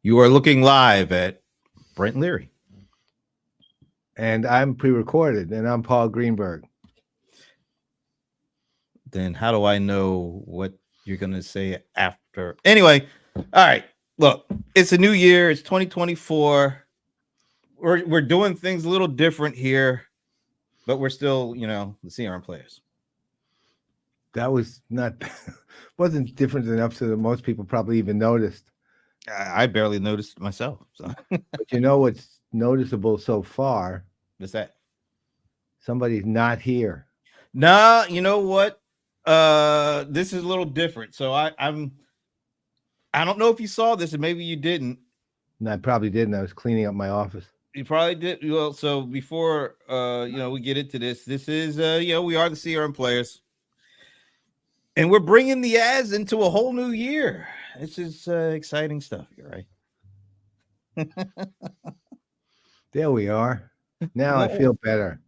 You are looking live at Brent Leary. And I'm pre-recorded, and I'm Paul Greenberg. Then how do I know what you're going to say after? Anyway, all right. Look, it's a new year. It's 2024. We're doing things a little different here, but we're still, the CRM Playaz. That was not wasn't different enough so that most people probably even noticed. I barely noticed it myself. So But you know what's noticeable so far? what's that? Somebody's not here. Nah, you know what? This is a little different. So I don't know if you saw this, and maybe you didn't. And I probably didn't. I was cleaning up my office. You probably did. Well, so before we get into this is we are the CRM Playaz, and we're bringing the ads into a whole new year. This is exciting stuff here, right? There we are. Now I feel better.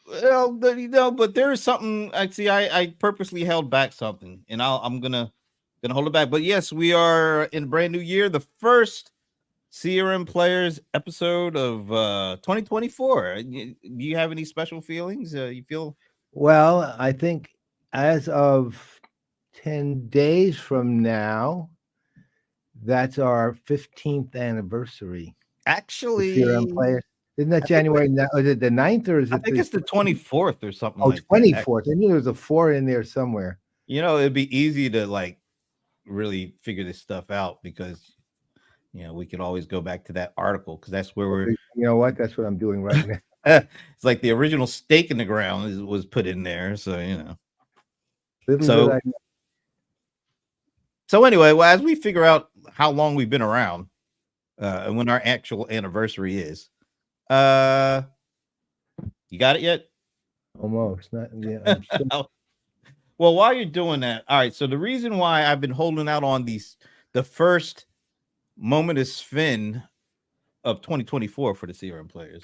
Well, but there is something. Actually, I purposely held back something, and I'm gonna hold it back. But yes, we are in a brand new year, the first CRM Playaz episode of 2024. Do you have any special feelings? You feel? Well, I think as of 10 days from now, that's our 15th anniversary. Actually, CRM Playaz. Isn't that January? Is it the 9th or is it? I think it's the 24th or something. Oh, like 24th. I knew there was a 4 in there somewhere. It'd be easy to really figure this stuff out because we could always go back to that article because that's where we're. You know what? That's what I'm doing right now. It's like the original stake in the ground was put in there, so So anyway, well, as we figure out how long we've been around, and when our actual anniversary is, you got it yet? Almost. Not. Yeah. Well, while you're doing that, all right. So the reason why I've been holding out on the first moment is Finn of 2024 for the CRM Playaz,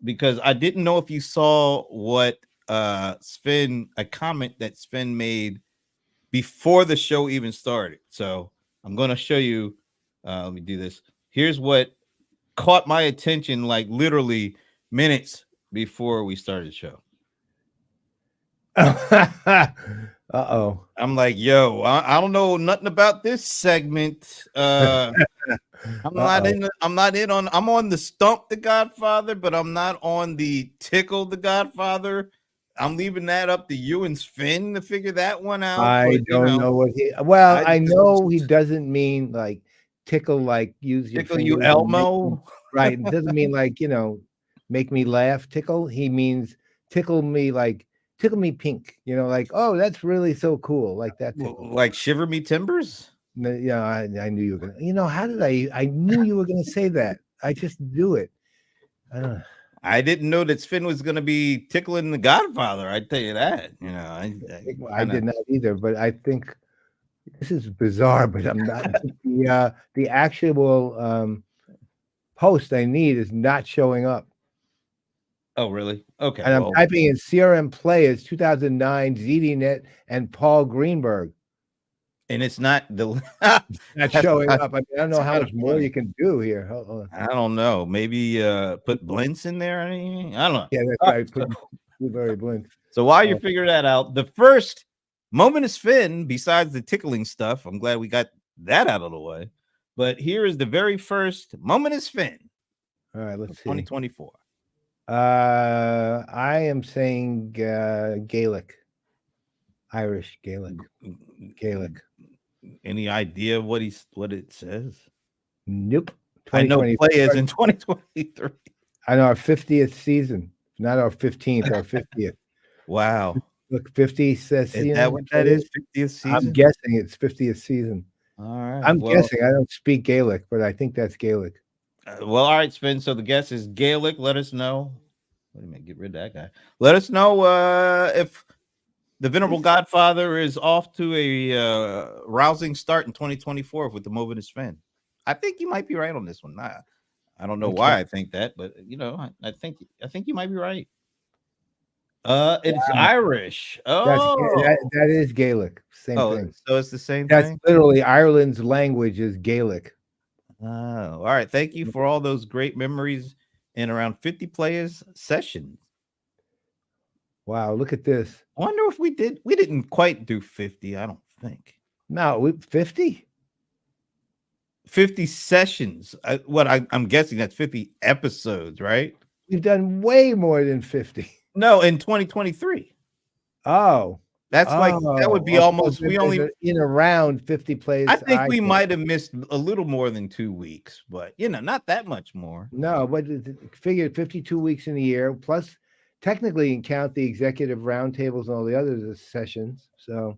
because I didn't know if you saw what a comment that Sven made before the show even started. So I'm going to show you. Let me do this. Here's what caught my attention, like literally minutes before we started the show. Uh-oh. I'm like, yo, I don't know nothing about this segment. I'm not I'm on the Stump the Godfather, but I'm not on the Tickle the Godfather. I'm leaving that up to you and Sven to figure that one out. I don't know what I know he doesn't mean like tickle, like use your tickle you Elmo. Right. It doesn't mean like, make me laugh, tickle. He means tickle me pink, like, oh, that's really so cool. Like that. Like shiver me timbers. Yeah, I knew you were gonna. How did I knew you were gonna say that. I just do it. I didn't know that Sven was gonna be tickling the Godfather. I tell you that. I did not either. But I think this is bizarre. But I'm not the actual post I need is not showing up. Oh, really? Okay. And I'm typing in CRM Playaz 2009 ZDNet and Paul Greenberg. And it's not not showing up. I mean, I don't know how much more you can do here. Hold on. I don't know. Maybe put blinks in there. I don't know. Yeah, that's right. Put blueberry blink. So while you figure that out, the first moment is Finn, besides the tickling stuff. I'm glad we got that out of the way. But here is the very first moment is Finn. All right, let's see. 2024. I am saying Gaelic. Irish Gaelic. Any idea what it says? Nope. I know Playaz in 2023. I know our 50th season, not our 15th, our 50th. Wow. Look, 50 says. Is that what that is? 50th season? I'm guessing it's 50th season. All right. I'm guessing. I don't speak Gaelic, but I think that's Gaelic. Well, all right, Sven. So the guess is Gaelic. Let us know. Wait a minute, get rid of that guy. Let us know if the Venerable Godfather is off to a rousing start in 2024 with the Moving is Sven. I think you might be right on this one. I don't know why I think that, but I think you might be right. It's Irish. Oh, that is Gaelic. Same thing. So it's the same That's thing. Literally Ireland's language is Gaelic. Oh, all right. Thank you for all those great memories in around 50 players sessions. Wow, look at this. I wonder if we didn't quite do 50, I don't think. No, 50? 50 sessions. I'm guessing that's 50 episodes, right? We've done way more than 50. No, in 2023. Oh. That's like that would be Okay. almost we only In around 50 I plays. think we might have missed a little more than 2 weeks, but not that much more. No, but figure 52 weeks in a year, plus technically you can count the executive roundtables and all the other sessions. So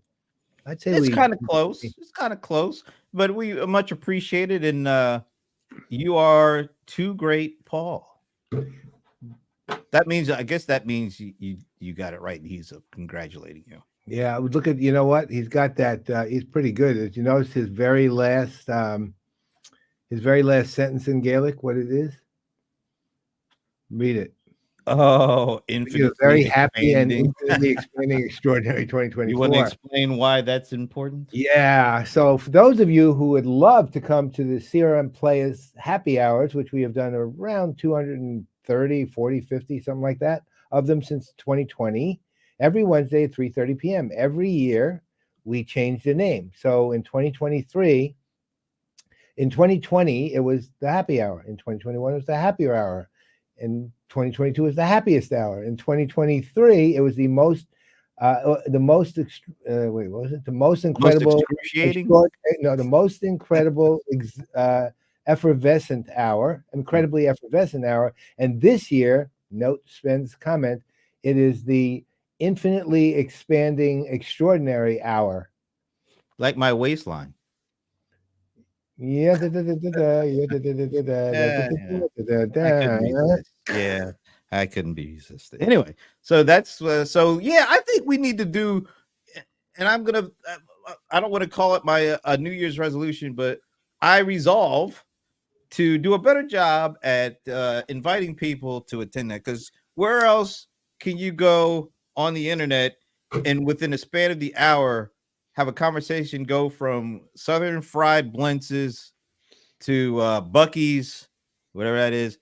I'd say It's kind of close. It's kind of close, but we much appreciate it. And you are too great, Paul. That means, I guess that means you got it right. And he's congratulating you. Yeah, look at, you know what? He's got that. He's pretty good. Did you notice his very last sentence in Gaelic? What it is? Read it. Oh, infinitely very happy expanding. and infinitely expanding extraordinary 2024. You want to explain why that's important? Yeah. So for those of you who would love to come to the CRM Playaz happy hours, which we have done around 230, 40, 50, something like that, of them since 2020, every Wednesday at 3:30 p.m. Every year, we change the name. So in 2023, in 2020, it was the happy hour. In 2021, it was the happier hour. In 2022 is the happiest hour. In 2023, it was the most incredible, excruciating? the most incredible, effervescent hour, incredibly effervescent hour. And this year, note Sven's comment, it is the infinitely expanding, extraordinary hour. Like my waistline. Yeah. Yeah, I couldn't be resisted. Anyway, so that's so yeah. I think we need to do, and I'm gonna. I don't want to call it my New Year's resolution, but I resolve to do a better job at inviting people to attend that. Because where else can you go on the internet and within a span of the hour have a conversation go from Southern Fried Blintzes to Bucky's, whatever that is,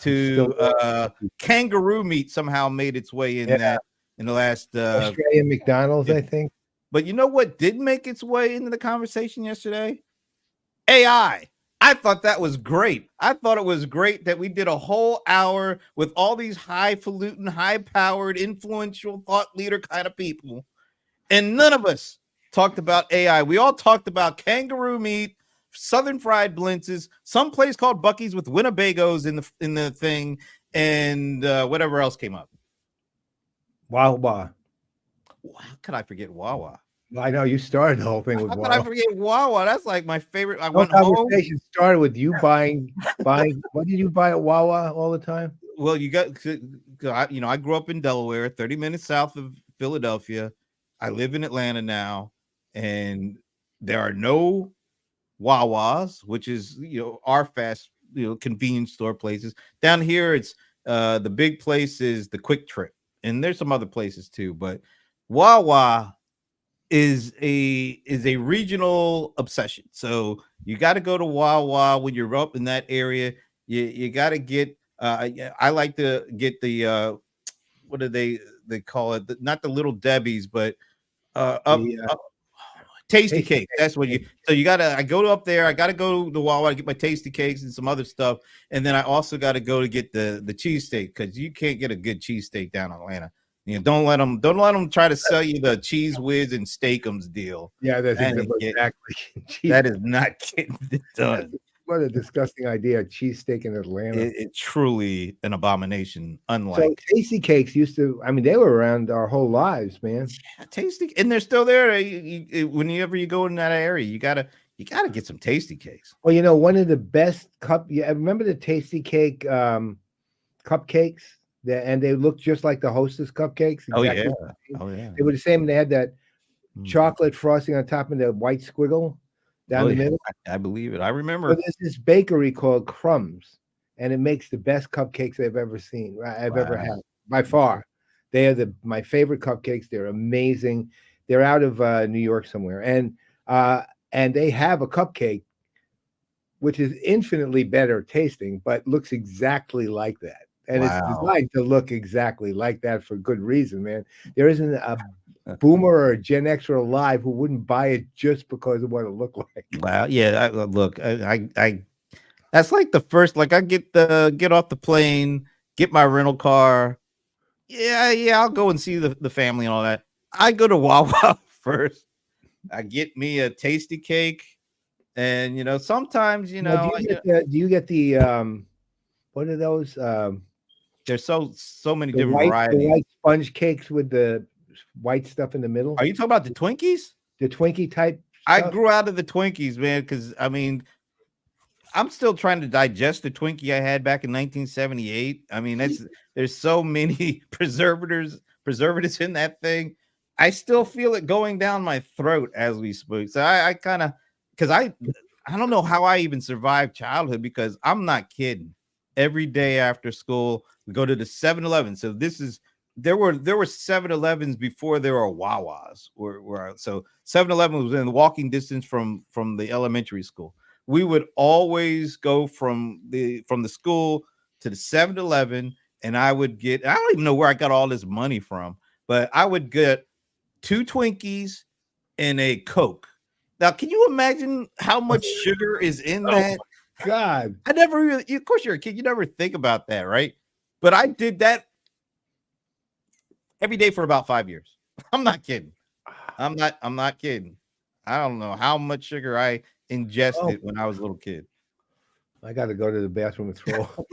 to kangaroo meat somehow made its way in that in the last Australian McDonald's, I think. But you know what did make its way into the conversation yesterday? AI. I thought that was great. I thought it was great that we did a whole hour with all these highfalutin, high-powered, influential thought leader kind of people, and none of us talked about AI. We all talked about kangaroo meat, Southern Fried Blintzes, some place called Bucky's with Winnebagos in the thing, and whatever else came up. Wawa. How could I forget Wawa? I know you started the whole thing with Wawa. How could I forget Wawa? That's like my favorite. I went conversation started with you buying. What did you buy at Wawa all the time? Well, I grew up in Delaware, 30 minutes south of Philadelphia. I live in Atlanta now, and there are no Wawas, which is our fast convenience store places. Down here, it's the big place is the Quick Trip, and there's some other places too, but Wawa is a regional obsession. So you got to go to Wawa when you're up in that area. You got to get I like to get the what do they call it? Not the Little Debbie's, but Tasty Cakes. That's what I go up there. I got to go to Wawa to get my Tasty Cakes and some other stuff. And then I also got to go to get the cheesesteak, because you can't get a good cheesesteak down in Atlanta. Don't let them try to sell you the Cheese Whiz and Steakums deal. Yeah, that's exactly. That is not getting it done. What a disgusting idea! Cheesesteak in Atlanta. It's truly an abomination. Unlike Tasty Cakes used to. I mean, they were around our whole lives, man. Yeah, Tasty, and they're still there. Whenever you go in that area, you gotta get some Tasty Cakes. Well, one of the best I remember the Tasty Cake cupcakes. And they looked just like the Hostess cupcakes. Exactly. Oh yeah. They were the same. They had that chocolate frosting on top and the white squiggle down the middle. I believe it. I remember. But there's this bakery called Crumbs, and it makes the best cupcakes I've ever seen. I've ever had by far. They are my favorite cupcakes. They're amazing. They're out of New York somewhere, and they have a cupcake which is infinitely better tasting, but looks exactly like that. And it's Wow. designed to look exactly like that for good reason, man. There isn't a boomer or a Gen Xer alive who wouldn't buy it just because of what it looked like. Wow. Yeah. Look, that's like the first, like I get off the plane, get my rental car. Yeah, I'll go and see the family and all that. I go to Wawa first. I get me a tasty cake, and sometimes Now, do you get the what are those? there's so many The different the varieties. white sponge cakes with the white stuff in the middle, Are you talking about the Twinkies? the Twinkie type I stuff. grew out of the Twinkies, man, because I mean, I'm still trying to digest the Twinkie I had back in 1978. I mean, there's so many preservatives in that thing. I still feel it going down my throat as we speak. So I kind of, because I don't know how I even survived childhood, because I'm not kidding. Every day after school, we go to the 7-Eleven. So there were 7-Elevens before there were Wawas. So 7-Eleven was in walking distance from the elementary school. We would always go from the school to the 7-Eleven, and I don't even know where I got all this money from, but I would get 2 Twinkies and a Coke. Now, can you imagine how much sugar is in Oh that? God. I never really, of course you're a kid, you never think about that, right? But I did that every day for about 5 years. I'm not kidding. I'm not kidding. I don't know how much sugar I ingested when I was a little kid. I got to go to the bathroom and throw up.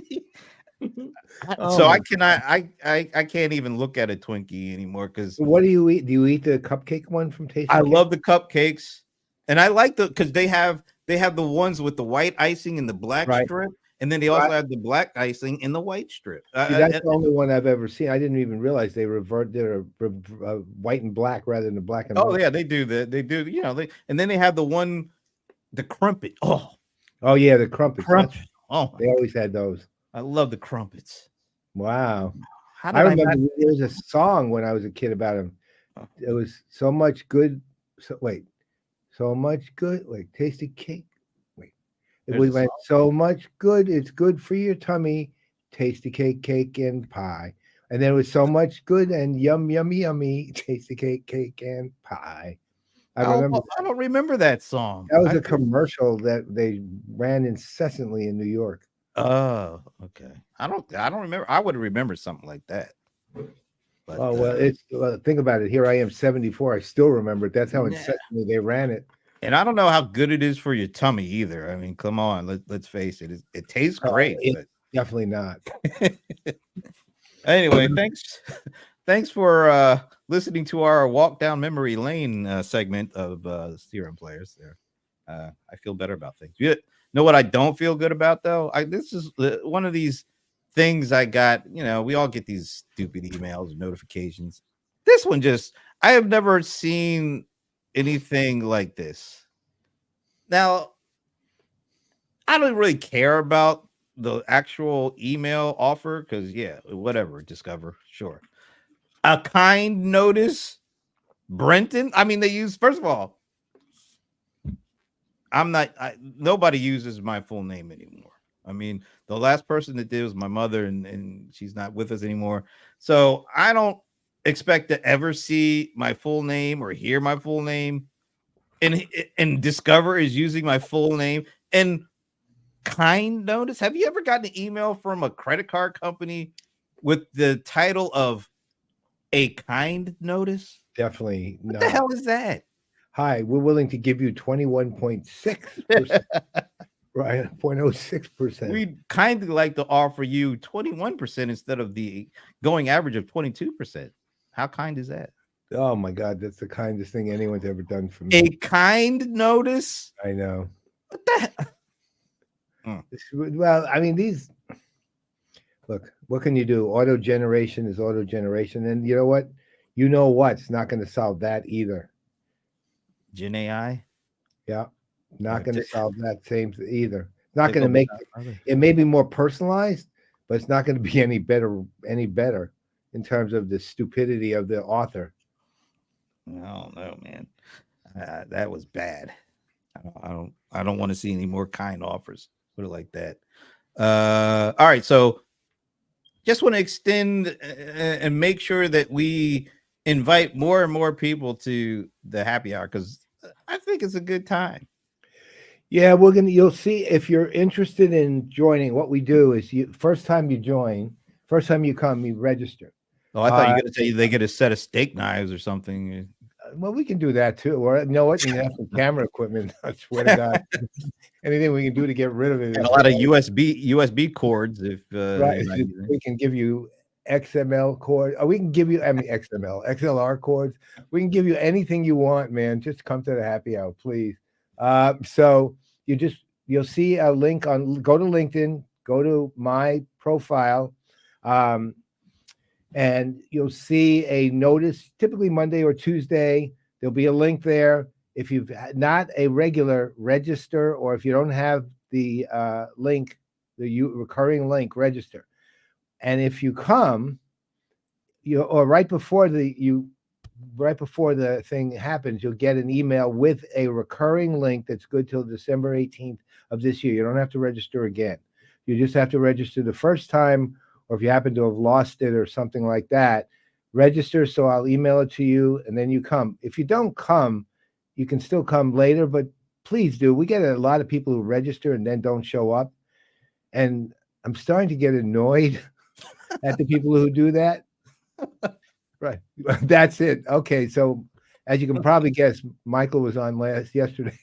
So I cannot. I can't even look at a Twinkie anymore because What do you eat? Do you eat the cupcake one from Tasty I Cake? love the cupcakes, and I like because they have the ones with the white icing and the black strip, and then they also have the black icing and the white strip. See, that's the only one I've ever seen. I didn't even realize they they're white and black rather than the black and white. Oh yeah, they do that. They do. And then they have the crumpet. Oh yeah, the crumpets. Oh, they always had those. I love the crumpets. Wow. I remember there was a song when I was a kid about them. It was so much good. So much good. Wait, tasty cake. Wait, we went so much good. It's good for your tummy. Tasty cake and pie. And there was so much good and yummy. Tasty cake and pie. I remember. I don't remember that song. That was a commercial that they ran incessantly in New York. Oh, okay. I don't remember. I would remember something like that. But, think about it. Here I am, 74. I still remember it. That's how incessantly they ran it. And I don't know how good it is for your tummy either. I mean, come on, let's face it. It tastes great. But definitely not. Anyway, thanks for listening to our walk down memory lane segment of CRM Playaz. There, I feel better about things. You know what I don't feel good about though? This is one of these things I got. We all get these stupid emails and notifications. This one I have never seen anything like this. Now, I don't really care about the actual email offer because whatever, Discover, sure. A kind notice, Brenton. I mean, they use, first of all, nobody uses my full name anymore. I mean, the last person that did was my mother, and she's not with us anymore. So I don't expect to ever see my full name or hear my full name. And Discover is using my full name. And kind notice. Have you ever gotten an email from a credit card company with the title of a kind notice? Definitely not. What the hell is that? Hi, we're willing to give you 21.6%. Right, 0.06%. We'd kindly like to offer you 21% instead of the going average of 22%. How kind is that? Oh my God, that's the kindest thing anyone's ever done for me. A kind notice? I know. What the hell? Well, I mean, look, what can you do? Auto generation is auto generation. And you know what? It's not going to solve that either. Gen AI? Yeah. Not going to solve that same either. Not going to make it may be more personalized, but it's not going to be any better in terms of the stupidity of the author. I don't know, man. That was bad. I don't want to see any more kind offers. Put it like that. All right, so just want to extend and make sure that we invite more and more people to the happy hour because I think it's a good time. Yeah, you'll see if you're interested in joining. What we do is first time you join, first time you come, you register. Oh, I thought you were going to say they get a set of steak knives or something. Well, we can do that too. Or you know what? You have some camera equipment. I swear to God, anything we can do to get rid of it. And a lot of USB cords. If Right, we can give you XML cord. Or we can give you, I mean, XLR cords. We can give you anything you want, man. Just come to the happy hour, please. So you'll see a link go to LinkedIn, go to my profile, and you'll see a notice. Typically Monday or Tuesday, there'll be a link there. If you've not a regular, register, or if you don't have the link, the recurring link, register. And if you come, or right before the thing happens, you'll get an email with a recurring link that's good till December 18th of this year. You don't have to register again. You just have to register the first time, or if you happen to have lost it or something like that, register. So I'll email it to you, and then you come. If you don't come, you can still come later, but please do. We get a lot of people who register and then don't show up. And I'm starting to get annoyed at the people who do that. Right. That's it. Okay. So as you can probably guess, Michael was on yesterday's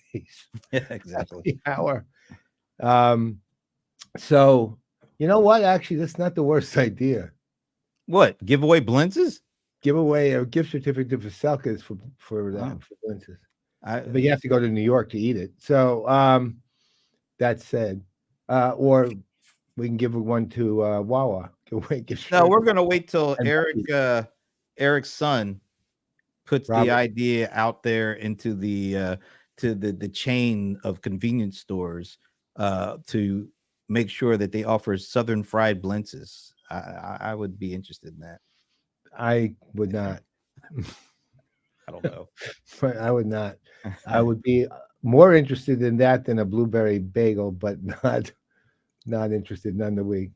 yeah, exactly hour. So you know what? Actually, that's not the worst idea. What? Give away blintzes? Give away a gift certificate for Selkers for blintzes. But you have to go to New York to eat it. So that said, or we can give one to Wawa. No, we're gonna wait till Eric's son puts the idea out there into the chain of convenience stores to make sure that they offer Southern fried blintzes. I would be interested in that. I would not. I don't know. But I would not. I would be more interested in that than a blueberry bagel, but not interested none of the week.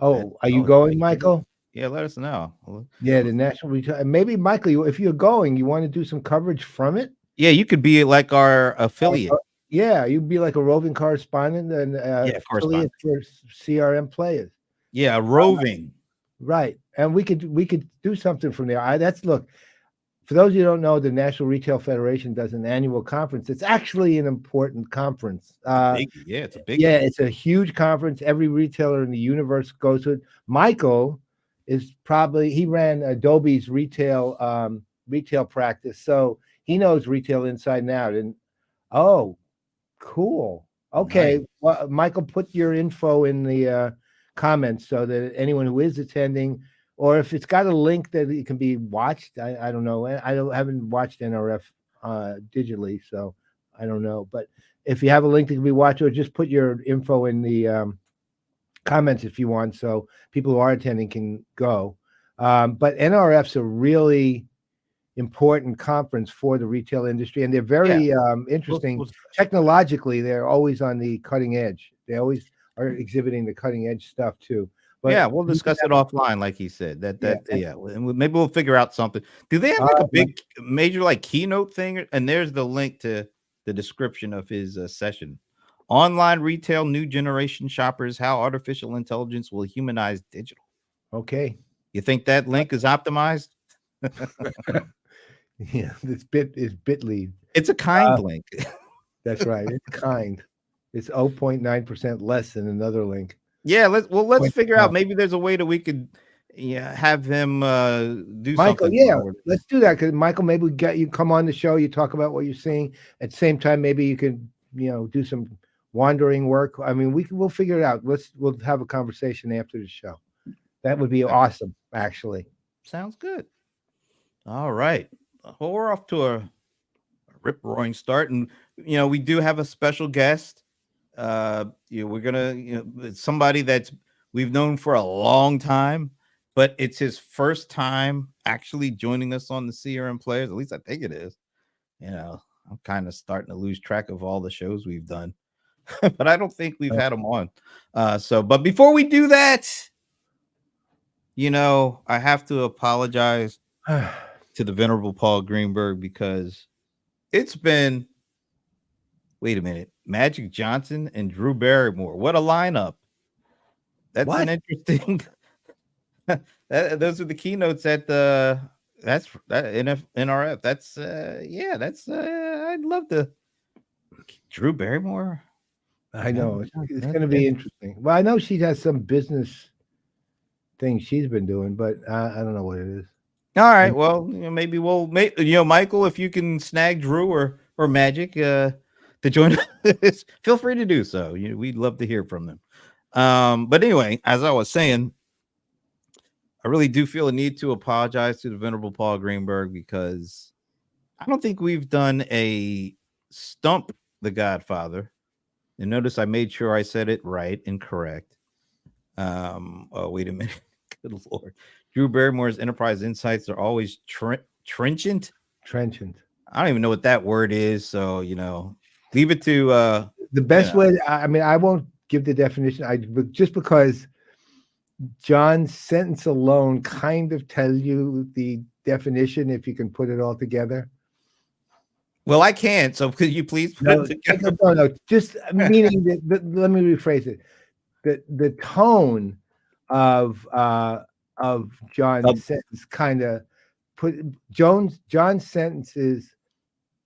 Oh, are you going, Michael? Yeah, let us know. Yeah, the national retail. Maybe, Michael, if you're going, you want to do some coverage from it? Yeah, you could be like our affiliate. Yeah, you'd be like a roving correspondent and affiliate for CRM Playaz. Yeah, roving. Right, and we could do something from there. Look. For those of you who don't know, the National Retail Federation does an annual conference. It's actually an important conference. It's a big. Yeah, it's a huge conference. Every retailer in the universe goes to it. Michael he ran Adobe's retail practice, so he knows retail inside and out. And cool. Okay, nice. Well, Michael, put your info in the comments so that anyone who is attending. Or if it's got a link that it can be watched, I don't know. I haven't watched NRF digitally, so I don't know. But if you have a link that can be watched, or just put your info in the comments if you want, so people who are attending can go. But NRF's a really important conference for the retail industry, and they're very interesting. Technologically, they're always on the cutting edge. They always are exhibiting the cutting edge stuff too. But yeah, we'll discuss it offline, like he said. Maybe we'll figure out something. Do they have like a big major like keynote thing? And there's the link to the description of his session. Online retail, new generation shoppers, how artificial intelligence will humanize digital. Okay. You think that link is optimized? Yeah, this bit is Bitly. It's a kind link. That's right. It's kind. It's 0.9% less than another link. Yeah, let's figure out. Maybe there's a way that we could have him do Michael, something. Yeah, let's do that. Because Michael, maybe we get you come on the show, you talk about what you're seeing. At the same time, maybe you could, do some wandering work. I mean, we'll figure it out. We'll have a conversation after the show. That would be awesome, actually. Sounds good. All right. Well, we're off to a rip-roaring start, and we do have a special guest. We're gonna, it's somebody that's we've known for a long time, but it's his first time actually joining us on the CRM Playaz. At least I think it is. I'm kind of starting to lose track of all the shows we've done, but I don't think we've had him on. But before we do that, I have to apologize to the venerable Paul Greenberg because it's been, wait a minute, Magic Johnson and Drew Barrymore. What a lineup. That's an interesting. Those are the keynotes at the NRF. That's I'd love to. Drew Barrymore. I know it's going to be interesting. Well, I know she has some business thing she's been doing, but I don't know what it is. All right. Well, maybe we'll Michael, if you can snag Drew or Magic to join us, feel free to do so. We'd love to hear from them. But anyway, as I was saying, I really do feel a need to apologize to the venerable Paul Greenberg because I don't think we've done a Stump the Godfather. And notice I made sure I said it right and correct. Oh, wait a minute. Good Lord. Drew Barrymore's enterprise insights are always trenchant. Trenchant. I don't even know what that word is. So, leave it to the best way. I mean, I won't give the definition. But just because John's sentence alone kind of tells you the definition if you can put it all together. Well, I can't. So could you please put it together? No. Just meaning that. Let me rephrase it. The tone of John's sentence kind of put John's sentence is,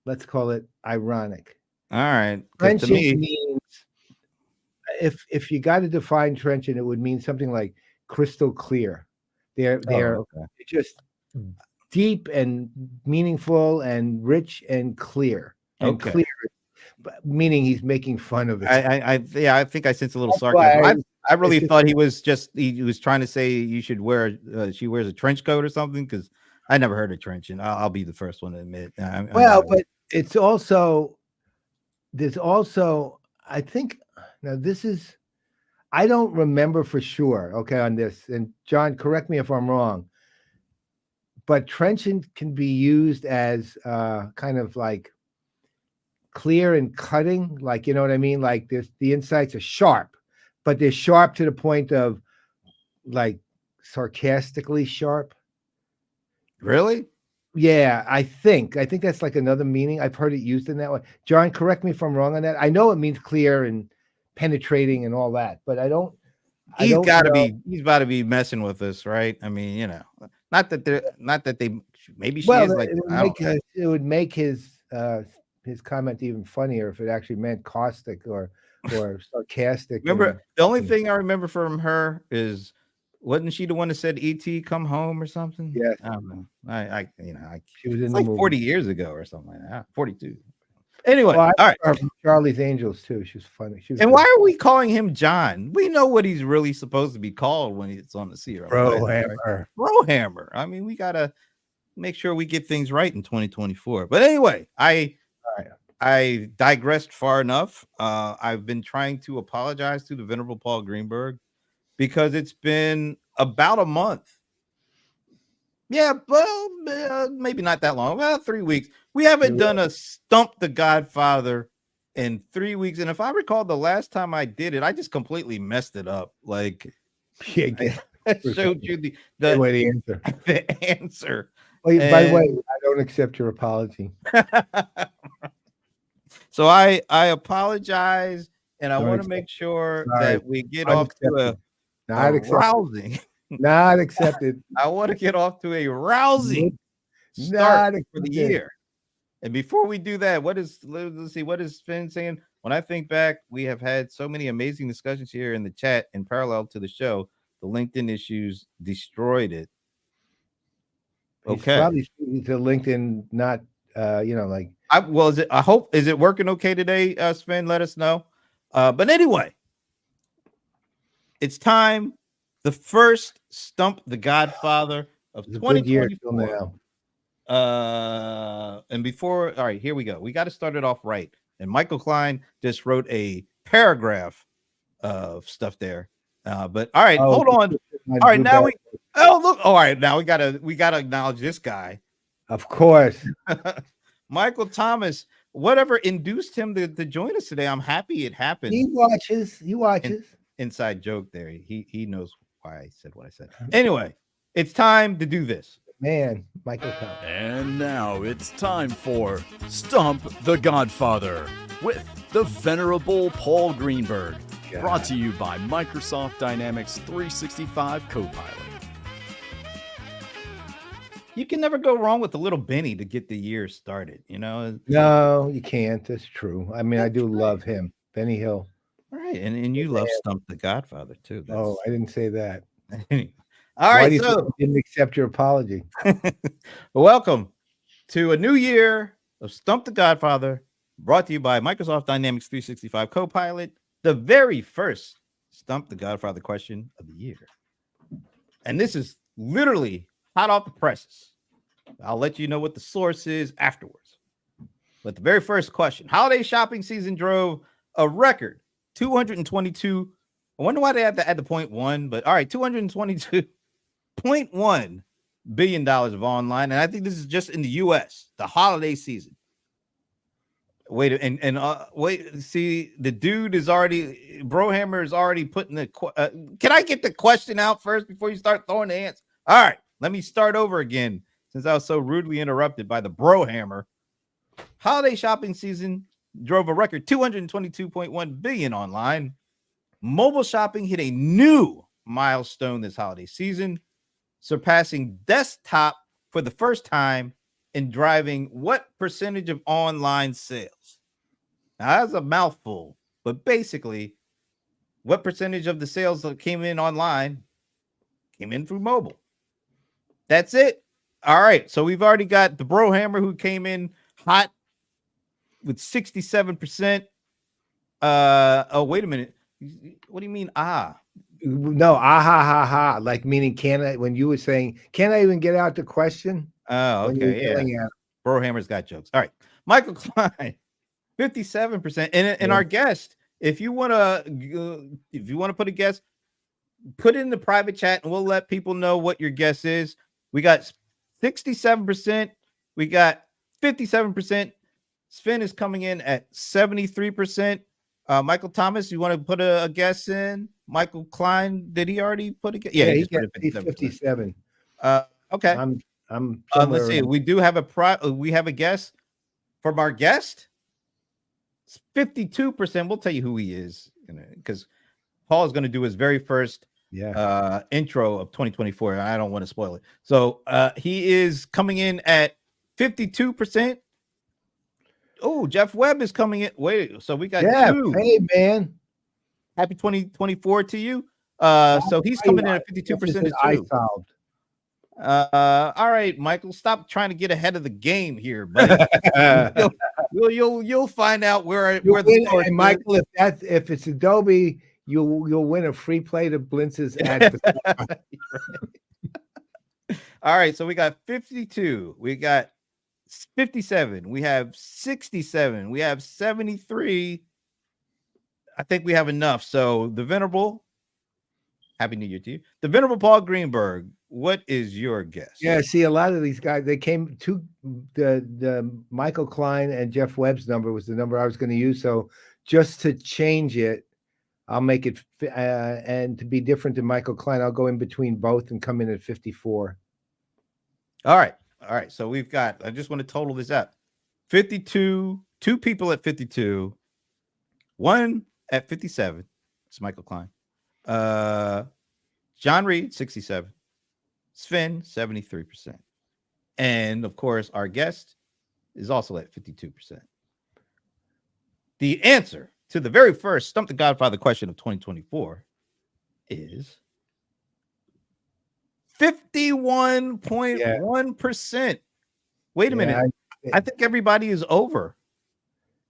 let's call it ironic. All right. Trenchant means if you got to define trenchant, it would mean something like crystal clear. They're just deep and meaningful and rich and clear. And clear, meaning he's making fun of it. I think I sense a little sarcasm. I really thought he was trying to say you should wear she wears a trench coat or something, because I never heard of trenchant. I'll be the first one to admit. But it's also there's also, I think, now this is, I don't remember for sure, okay, on this, and John, correct me if I'm wrong, but trenchant can be used as kind of like clear and cutting, like, you know what I mean? Like the insights are sharp, but they're sharp to the point of like sarcastically sharp. Really? Yeah, I think that's like another meaning. I've heard it used in that way. John, correct me if I'm wrong on that. I know it means clear and penetrating and all that, but I don't. He's got to be messing with us, right? I mean, not that they maybe she is like. It would make his comment even funnier if it actually meant caustic or sarcastic. Remember, the only thing I remember from her is, wasn't she the one that said "E.T. come home" or something? Yeah, I don't know. She was in like the movie 40 years ago or something like that. 42. Anyway, all right. Charlie's Angels too. She was funny. Why are we calling him John? We know what he's really supposed to be called when it's on the CRM. Brohammer. I mean, we gotta make sure we get things right in 2024. But anyway, I digressed far enough. I've been trying to apologize to the venerable Paul Greenberg because it's been about a month. Yeah, well, maybe not that long. Well, 3 weeks. We haven't done a Stump the Godfather in 3 weeks. And if I recall, the last time I did it, I just completely messed it up. Like, I showed you the answer. The answer. Well, by the way, I don't accept your apology. So I apologize, and I want to make sure that we get off to a rousing. Not accepted. I want to get off to a rousing start for the year. And before we do that, let's see, what is Finn saying? When I think back, we have had so many amazing discussions here in the chat in parallel to the show. The LinkedIn issues destroyed it. Okay. He's probably speaking to LinkedIn, not like. Is it working okay today, Sven? Let us know. But anyway, it's time. The first Stump the Godfather of 2024. And before, all right, here we go. We got to start it off right. And Michael Klein just wrote a paragraph of stuff there. But all right, hold on. All right, now look. All right, now we gotta acknowledge this guy. Of course. Michael Thomas, whatever induced him to join us today. I'm happy it happened. He watches. He watches. Inside joke there. He knows why I said what I said. Anyway, it's time to do this. Man, Michael Thomas. And now it's time for Stump the Godfather with the venerable Paul Greenberg. God. Brought to you by Microsoft Dynamics 365 Copilot. You can never go wrong with a little Benny to get the year started, you know? No, you can't. That's true. I mean, I do love him. Benny Hill. All right. And you love Stump the Godfather, too. Oh, I didn't say that. All Why right. do you So think I didn't accept your apology? welcome to a new year of Stump the Godfather, brought to you by Microsoft Dynamics 365 Copilot, the very first Stump the Godfather question of the year. And this is literally hot off the presses. I'll let you know what the source is afterwards. But the very first question, holiday shopping season drove a record 222. I wonder why they had to add the 0.1, but all right, $222.1 billion of online. And I think this is just in the US, the holiday season. Wait, see, the dude is already, Brohammer is already putting the, can I get the question out first before you start throwing the answer? All right, let me start over again since I was so rudely interrupted by the Brohammer. Holiday shopping season drove a record 222.1 billion online. Mobile shopping hit a new milestone this holiday season, surpassing desktop for the first time and driving what percentage of online sales? Now, that's a mouthful, but basically, what percentage of the sales that came in online came in through mobile? That's it. All right. So we've already got the Brohammer who came in hot with 67%. Oh, wait a minute. What do you mean? No, ha ha. Like meaning, can I? When you were saying, can I even get out the question? Oh, okay. Yeah. Brohammer's got jokes. All right. Michael Klein, 57%. And our guest, if you want to put a guess, put it in the private chat and we'll let people know what your guess is. We got 67%. We got 57%. Sven is coming in at 73%. Michael Thomas, you want to put a guess in? Michael Klein, did he already put a guess? Yeah, he got 57. Okay. I'm let's see. We do have we have a guess from our guest. It's 52%. We'll tell you who he is because Paul is going to do his very first intro of 2024. And I don't want to spoil it. So he is coming in at 52%. Oh, Jeff Webb is coming in. Wait, so we got two. Hey, man. Happy 2024 to you. So he's coming in at 52% I solved. All right, Michael, stop trying to get ahead of the game here, buddy. you'll find out where the and Michael, if it's Adobe, you'll win a free play to Blintz's ad. All right, so we got 52, we got 57, we have 67, we have 73. I think we have enough. So the venerable, Happy New Year to you. The venerable Paul Greenberg, what is your guess? Yeah, see, a lot of these guys, they came to the Michael Klein and Jeff Webb's number was the number I was going to use. So just to change it, I'll make it and to be different than Michael Klein, I'll go in between both and come in at 54. All right. So we've got, I just want to total this up. 52, two people at 52, one at 57. It's Michael Klein. John Reed, 67. Sven, 73%. And of course, our guest is also at 52%. The answer to the very first Stump the Godfather question of 2024 is 51.1%. Wait a minute. I think everybody is over.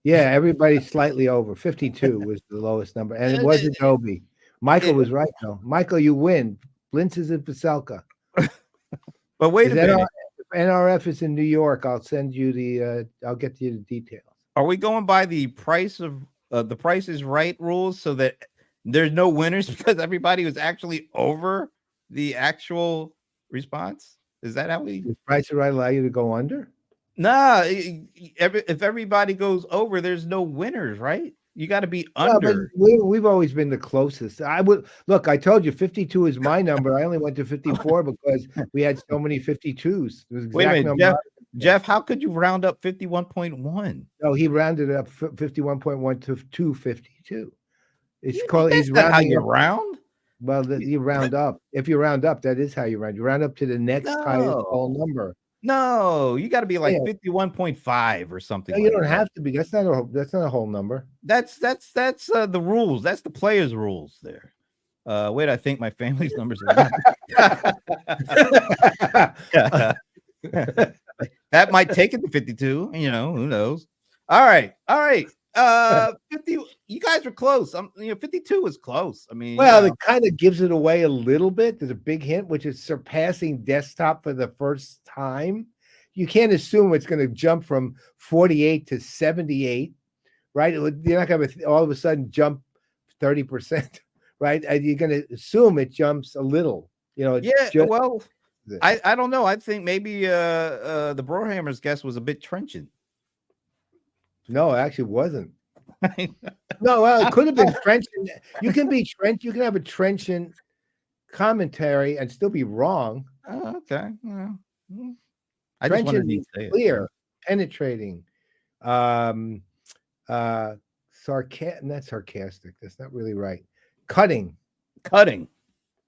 Yeah, everybody's slightly over. 52 was the lowest number. And it was Adobe. Michael was right, though. Michael, you win. Blintz is in Paselka. But wait a minute. NRF is in New York. I'll send you I'll get you the details. Are we going by the price of the Price is Right rules so that there's no winners because everybody was actually over the actual response? Is that how we? Does Price is Right allow you to go under? Nah, if everybody goes over, there's no winners, right? You got to be Well, but under. we've always been the closest. I would look. I told you 52 is my number. I only went to 54 because we had so many 52s. It was Wait a exact minute, number. Jeff, how could you round up 51.1? No, he rounded it up 51.1 to 252. It's called. That's He's not how rounding you up. round. Well, you round up. If you round up, that is how you round. You round up to the next highest whole No, number. no, you got to be Yeah. like 51.5 or something. No, you like don't that. have to be. That's not a whole number. That's the rules. That's the players' rules there. Wait, I think my family's numbers are that might take it to 52. You know, who knows? All right. 50. You guys were close. 52 was close. I mean, Well, it kind of gives it away a little bit. There's a big hint, which is surpassing desktop for the first time. You can't assume it's going to jump from 48 to 78, right? You're not going to all of a sudden jump 30%, right? And you're going to assume it jumps a little. well, I don't know. I think maybe the Brohammer's guess was a bit trenchant. No, it actually wasn't. No, well, it could have been trenchant. You can be trench. You can have a trenchant commentary and still be wrong. Oh, okay. I just wanted to say clear, penetrating, not sarcastic. That's not really right. Cutting. All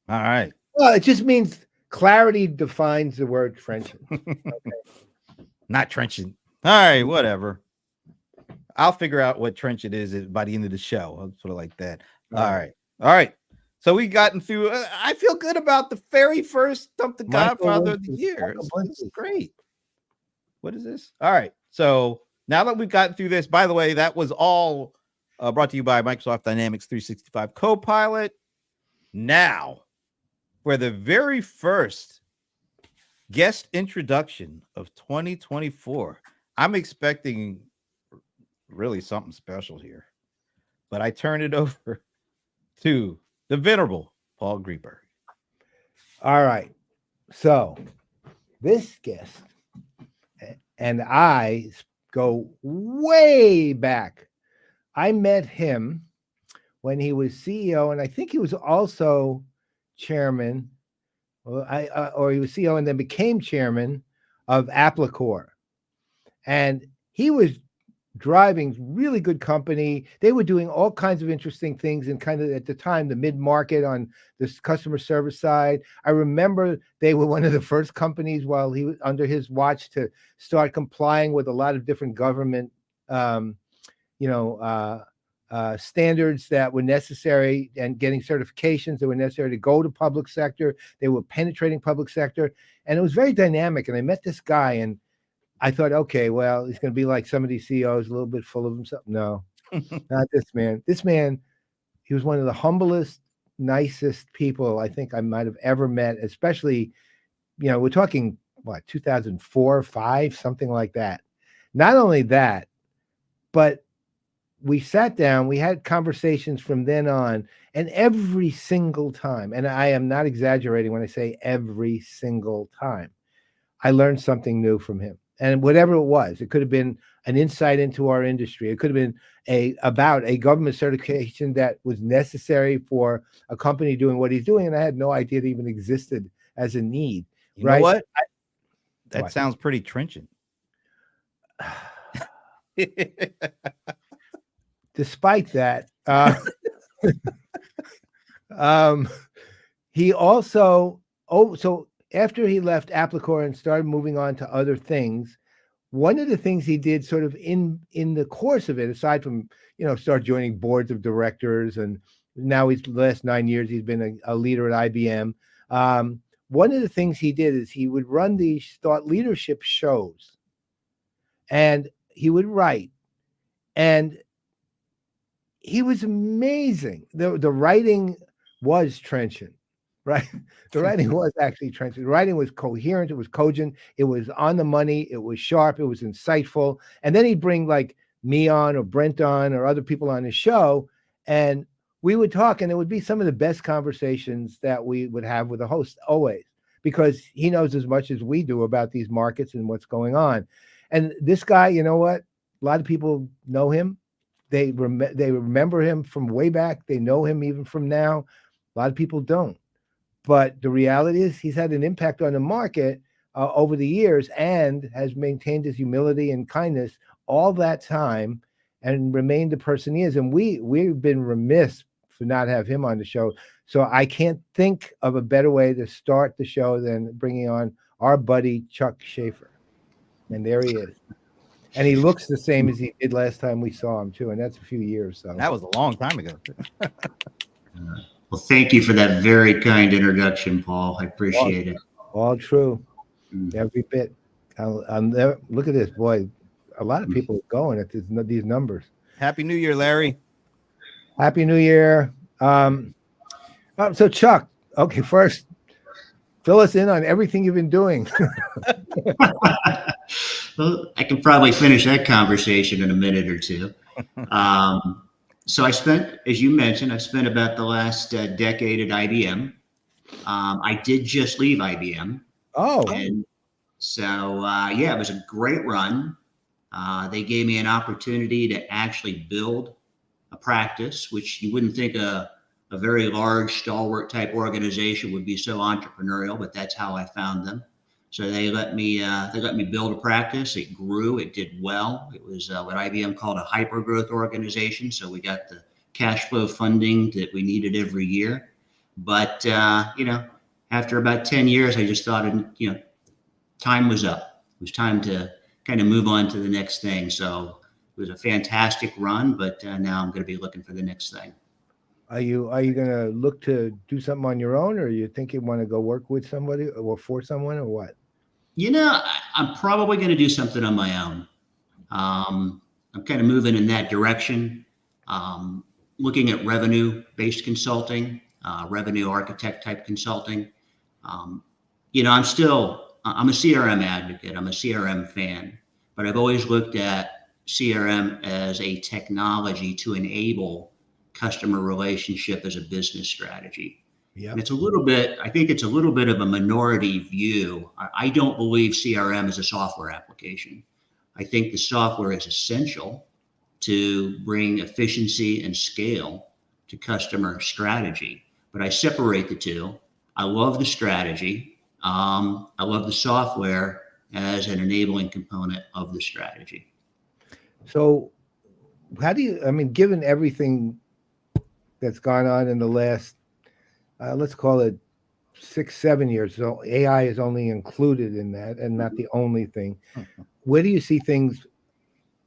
right. Well, it just means clarity defines the word trenchant. Okay. Not trenchant. All right, whatever. I'll figure out what trenchant is by the end of the show. I'll sort of like that. All right. So we gotten through. I feel good about the very first Stump the Godfather of the year. This is great. What is this? All right. So now that we've gotten through this, by the way, that was all brought to you by Microsoft Dynamics 365 Copilot. Now, for the very first guest introduction of 2024, I'm expecting really something special here, but I turn it over to the venerable Paul Greenberg. All right. So this guest and I go way back. I met him when he was CEO, and I think he was also chairman, or he was CEO and then became chairman of Applicor. And he was driving really good company. They were doing all kinds of interesting things in kind of at the time the mid-market on this customer service side. I remember they were one of the first companies while he was under his watch to start complying with a lot of different government standards that were necessary and getting certifications that were necessary to go to public sector. They were penetrating public sector, and it was very dynamic. And I met this guy, and I thought, okay, well, he's going to be like some of these CEOs, a little bit full of himself. No, not this man. This man, he was one of the humblest, nicest people I think I might have ever met, especially, we're talking, 2004, 5, something like that. Not only that, but we sat down, we had conversations from then on, and every single time, and I am not exaggerating when I say every single time, I learned something new from him. And whatever it was, it could have been an insight into our industry. It could have been about a government certification that was necessary for a company doing what he's doing. And I had no idea it even existed as a need. You know what? That sounds pretty trenchant. Despite that, he also, so after he left Applicor and started moving on to other things, one of the things he did sort of in the course of it, aside from, start joining boards of directors, and now the last 9 years, he's been a leader at IBM. One of the things he did is he would run these thought leadership shows, and he would write, and he was amazing. The writing was trenchant. Right. The writing was actually trenchant. The writing was coherent. It was cogent. It was on the money. It was sharp. It was insightful. And then he'd bring like me on or Brent on or other people on his show, and we would talk, and it would be some of the best conversations that we would have with a host always, because he knows as much as we do about these markets and what's going on. And this guy, you know what? A lot of people know him. They remember him from way back. They know him even from now. A lot of people don't. But the reality is he's had an impact on the market over the years and has maintained his humility and kindness all that time and remained the person he is. And we've been remiss for not have him on the show. So I can't think of a better way to start the show than bringing on our buddy Chuck Schaeffer. And there he is. And he looks the same as he did last time we saw him, too. And that's a few years. So That was a long time ago. Well, thank you for that very kind introduction, Paul. I appreciate it. All true. Every bit. I'll never, look at this, boy. A lot of people are going at these numbers. Happy New Year, Larry. Happy New Year. So, Chuck, okay, first, fill us in on everything you've been doing. Well, I can probably finish that conversation in a minute or two. So I spent, as you mentioned, I spent about the last decade at IBM. I did just leave IBM. Oh. And so, yeah, it was a great run. They gave me an opportunity to actually build a practice, which you wouldn't think a very large, stalwart type organization would be so entrepreneurial, but that's how I found them. So they let me build a practice. It grew. It did well. It was what IBM called a hyper growth organization. So we got the cash flow funding that we needed every year. But after about 10 years, I just thought, time was up. It was time to kind of move on to the next thing. So it was a fantastic run, but now I'm going to be looking for the next thing. Are you going to look to do something on your own, or you think you want to go work with somebody or for someone, or what? I'm probably going to do something on my own. I'm kind of moving in that direction, looking at revenue-based consulting, revenue architect type consulting. I'm a CRM advocate. I'm a CRM fan, but I've always looked at CRM as a technology to enable customer relationship as a business strategy. Yeah, it's I think it's a little bit of a minority view. I don't believe CRM is a software application. I think the software is essential to bring efficiency and scale to customer strategy, but I separate the two. I love the strategy. I love the software as an enabling component of the strategy. So how do you, given everything that's gone on in the last, let's call it 6-7 years, so AI is only included in that and not the only thing. Where do you see things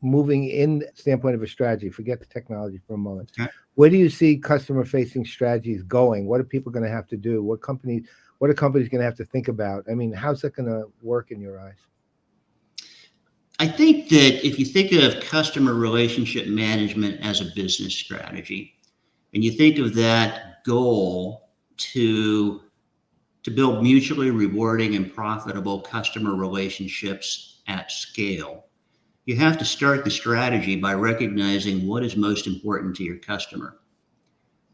moving in the standpoint of a strategy? Forget the technology for a moment. Okay. Where do you see customer-facing strategies going? What are people going to have to do? What are companies going to have to think about? How's that going to work in your eyes? I think that if you think of customer relationship management as a business strategy, and you think of that goal to build mutually rewarding and profitable customer relationships at scale, you have to start the strategy by recognizing what is most important to your customer.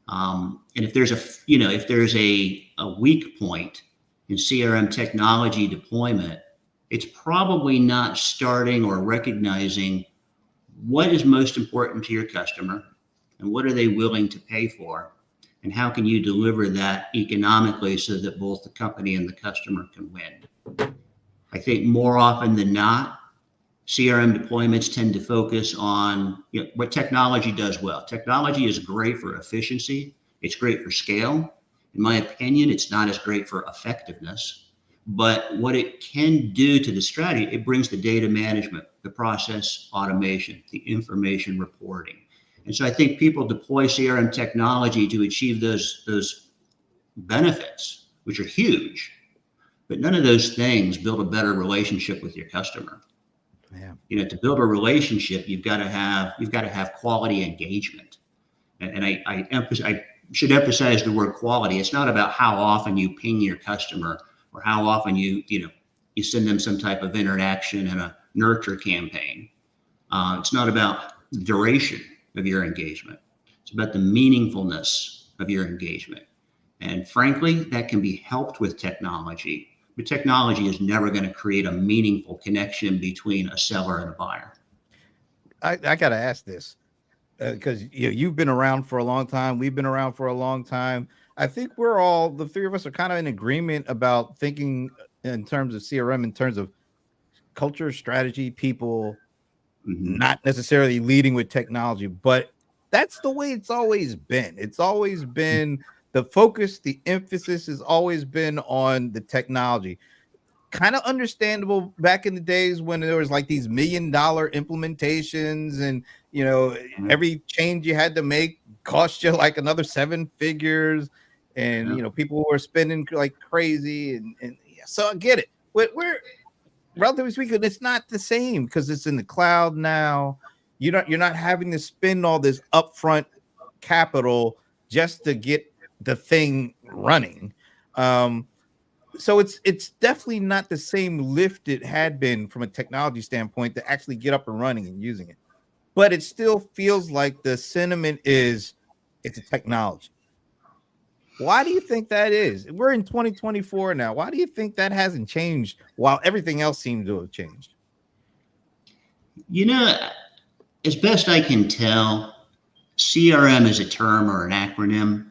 And if there's a weak point in CRM technology deployment, it's probably not starting or recognizing what is most important to your customer and what are they willing to pay for, and how can you deliver that economically so that both the company and the customer can win. I think more often than not, CRM deployments tend to focus on what technology does well. Technology is great for efficiency. It's great for scale. In my opinion, it's not as great for effectiveness. But what it can do to the strategy, it brings the data management, the process automation, the information reporting. And so I think people deploy CRM technology to achieve those benefits, which are huge. But none of those things build a better relationship with your customer. Yeah. To build a relationship, you've got to have quality engagement. And I should emphasize the word quality. It's not about how often you ping your customer or how often you send them some type of interaction and a nurture campaign. It's not about the duration of your engagement. It's about the meaningfulness of your engagement. And frankly, that can be helped with technology, But technology is never going to create a meaningful connection between a seller and a buyer. I got to ask this because you've been around for a long time. We've been around for a long time. I think the three of us are kind of in agreement about thinking in terms of CRM, in terms of culture, strategy, people, not necessarily leading with technology, but that's the way it's always been. It's always been the focus, the emphasis has always been on the technology. Kind of understandable back in the days when there was like these $1 million implementations, and every change you had to make cost you like another 7 figures, and people were spending like crazy, and so I get it. We're relatively speaking, it's not the same because it's in the cloud now. You're not having to spend all this upfront capital just to get the thing running. So it's definitely not the same lift it had been from a technology standpoint to actually get up and running and using it. But it still feels like the sentiment is it's a technology. Why do you think that is? We're in 2024 now. Why do you think that hasn't changed while everything else seems to have changed? As best I can tell, CRM is a term or an acronym.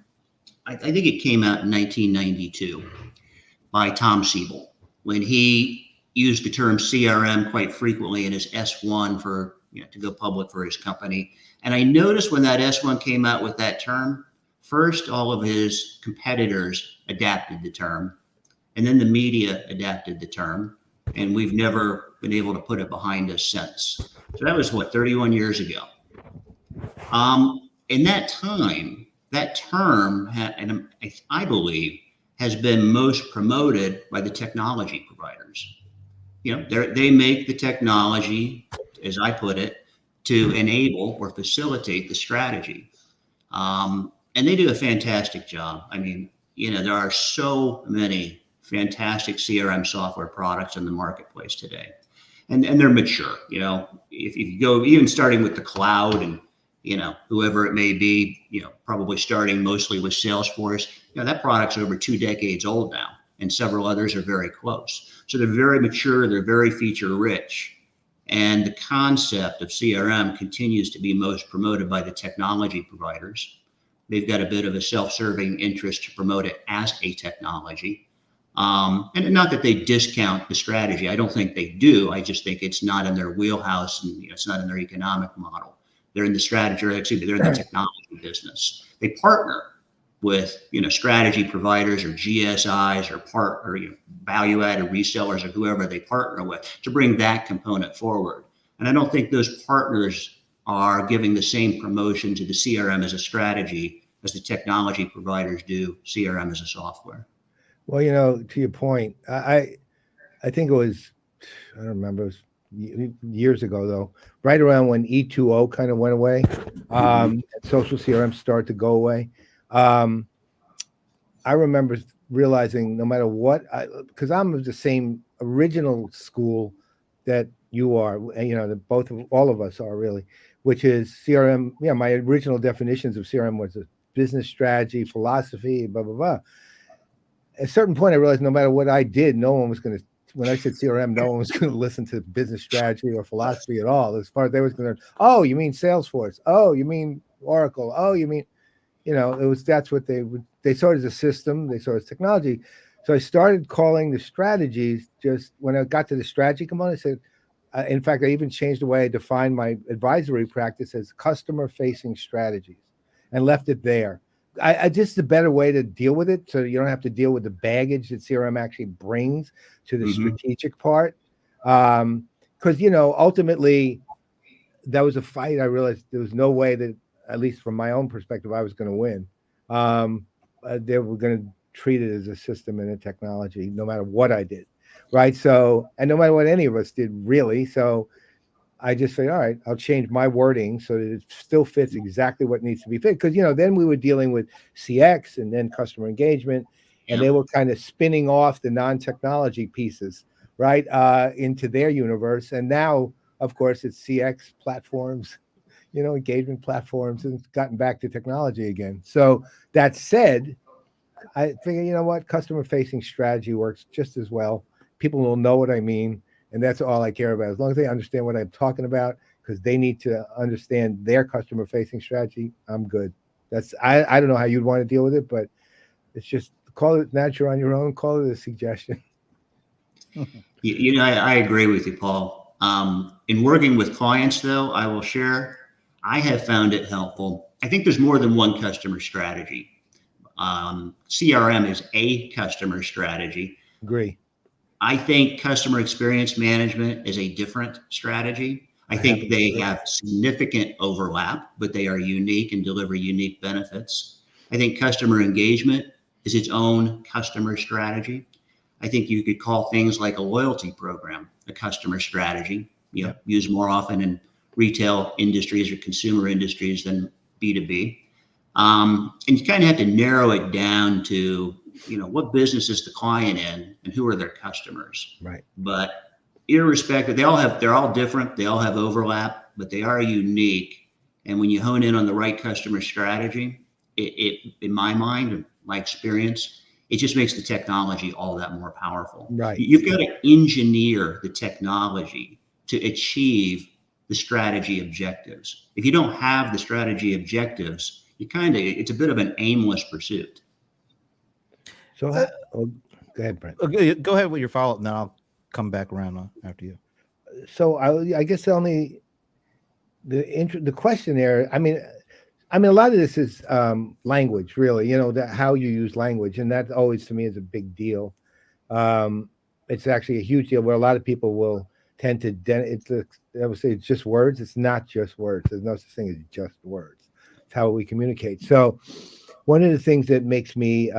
I think it came out in 1992 by Tom Siebel when he used the term CRM quite frequently in his S1 to go public for his company. And I noticed when that S1 came out with that term, first, all of his competitors adapted the term, and then the media adapted the term, and we've never been able to put it behind us since. So that was 31 years ago. In that time, that term, I believe, has been most promoted by the technology providers. They make the technology, as I put it, to enable or facilitate the strategy. And they do a fantastic job. I mean, there are so many fantastic CRM software products in the marketplace today. And they're mature. If you go even starting with the cloud and, whoever it may be, probably starting mostly with Salesforce, that product's over 2 decades old now, and several others are very close. So they're very mature, they're very feature rich. And the concept of CRM continues to be most promoted by the technology providers. They've got a bit of a self-serving interest to promote it as a technology. And not that they discount the strategy. I don't think they do. I just think it's not in their wheelhouse, and it's not in their economic model. They're in the strategy, or excuse me, they're in the technology business. They partner with strategy providers or GSIs or value-added resellers or whoever they partner with to bring that component forward. And I don't think those partners are giving the same promotion to the CRM as a strategy as the technology providers do CRM as a software. Well, to your point, I think it was, I don't remember, it was years ago though, right around when E2O kind of went away, and social CRM started to go away. I remember realizing no matter what, because I'm of the same original school that you are, and that all of us are really, which is CRM. Yeah, my original definitions of CRM was a business strategy, philosophy, blah, blah, blah. At a certain point, I realized no matter what I did, no one was going to, when I said CRM, no one was going to listen to business strategy or philosophy at all. As far as they was going to, oh, you mean Salesforce? Oh, you mean Oracle? Oh, you mean, that's what they saw it as a system. They saw it as technology. So I started calling the strategies, just when I got to the strategy component, I said, in fact, I even changed the way I defined my advisory practice as customer-facing strategies and left it there. I just a better way to deal with it, so you don't have to deal with the baggage that CRM actually brings to the strategic part. Because ultimately, that was a fight. I realized there was no way that, at least from my own perspective, I was going to win. They were going to treat it as a system and a technology, no matter what I did, right? So, and no matter what any of us did, really. So I just say, all right, I'll change my wording so that it still fits exactly what needs to be fit. Because, then we were dealing with CX and then customer engagement, and they were kind of spinning off the non-technology pieces, right, into their universe. And now, of course, it's CX platforms, engagement platforms, and it's gotten back to technology again. So that said, I figure, you know what, customer facing strategy works just as well. People will know what I mean, and that's all I care about. As long as they understand what I'm talking about, because they need to understand their customer facing strategy, I'm good. I don't know how you'd want to deal with it, but it's just call it natural on your own, call it a suggestion. I agree with you, Paul. In working with clients, though, I will share, I have found it helpful. I think there's more than one customer strategy. CRM is a customer strategy. Agree. I think customer experience management is a different strategy. I think they have significant overlap, but they are unique and deliver unique benefits. I think customer engagement is its own customer strategy. I think you could call things like a loyalty program a customer strategy, used more often in retail industries or consumer industries than B2B. And you kind of have to narrow it down to, what business is the client in and who are their customers. Right. But irrespective, they're all different. They all have overlap, but they are unique. And when you hone in on the right customer strategy, it in my mind and my experience, it just makes the technology all that more powerful. Right. You've got to engineer the technology to achieve the strategy objectives. If you don't have the strategy objectives, it's a bit of an aimless pursuit. So, go ahead, Brent. Okay, go ahead with your follow-up, and then I'll come back around after you. So I guess the question there, I mean, a lot of this is language, really, how you use language. And that always, to me, is a big deal. It's actually a huge deal where a lot of people will tend to, I would say it's just words. It's not just words. There's no such thing as just words. It's how we communicate. So one of the things that makes me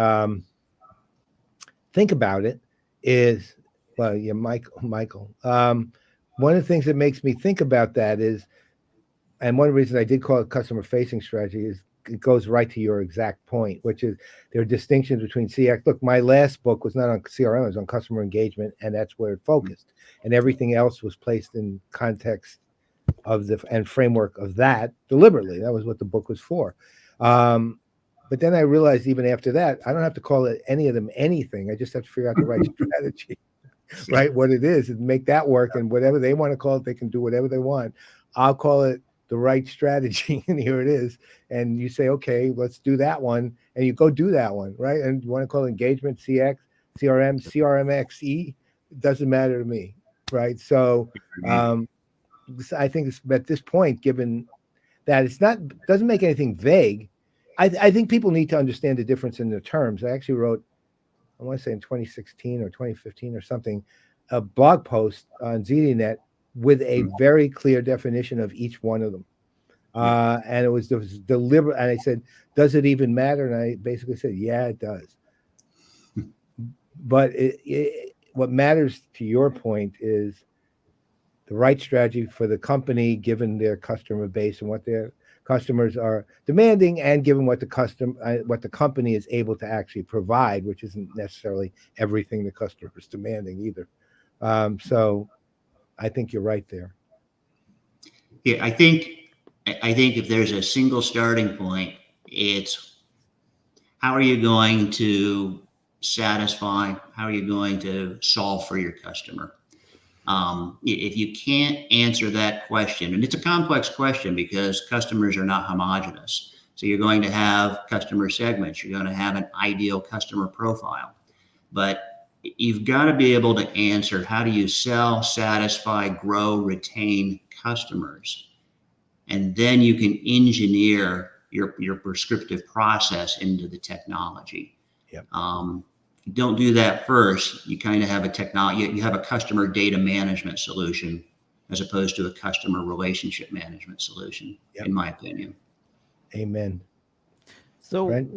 think about it is, well, yeah, Michael. One of the things that makes me think about that is, and one of the reasons I did call it customer facing strategy is it goes right to your exact point, which is there are distinctions between CX. Look, my last book was not on CRM, it was on customer engagement, and that's where it focused. And everything else was placed in context of and framework of that deliberately. That was what the book was for. But then I realized even after that, I don't have to call it any of them anything. I just have to figure out the right strategy, right? What it is, and make that work. And whatever they want to call it, they can do whatever they want. I'll call it the right strategy, and here it is. And you say, okay, let's do that one, and you go do that one, right? And you want to call it engagement, CX, CRM, CRMXE, it doesn't matter to me, right? So I think it's at this point, given that doesn't make anything vague. I think people need to understand the difference in the terms. I actually wrote, I want to say in 2016 or 2015 or something, a blog post on ZDNet with a very clear definition of each one of them. And it was deliberate. And I said, does it even matter? And I basically said, yeah, it does. But what matters, to your point, is the right strategy for the company, given their customer base and what their customers are demanding, and given what the company is able to actually provide, which isn't necessarily everything the customer is demanding either. So I think you're right there. Yeah, I think if there's a single starting point, it's how are you going to satisfy, how are you going to solve for your customer? If you can't answer that question, and it's a complex question because customers are not homogenous. So you're going to have customer segments, you're going to have an ideal customer profile, but you've got to be able to answer, how do you sell, satisfy, grow, retain customers? And then you can engineer your prescriptive process into the technology. Yep. If you don't do that first, you kind of have you have a customer data management solution as opposed to a customer relationship management solution, in my opinion. Amen. So Brent?